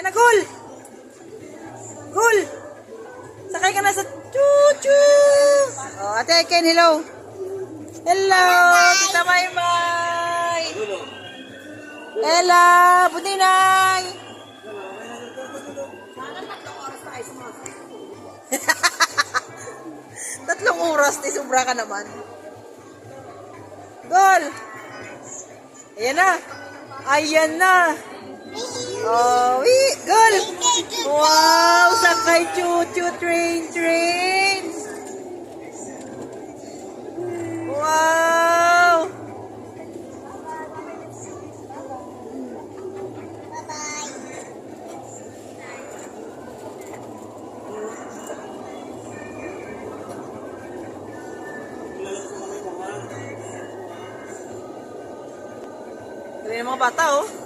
na, Gul! Gul! Sakay ka na sa choo-choo! Oh, Ate Ken, hello! Hello! Tita Maymay! Hello! Budinay! Tatlong oras, sobra ka naman. Gol! Ayan na! Ayan na! Oh, Gol! Wow! Sakay choo-choo train! Wow! Galing ng mga bata, oh.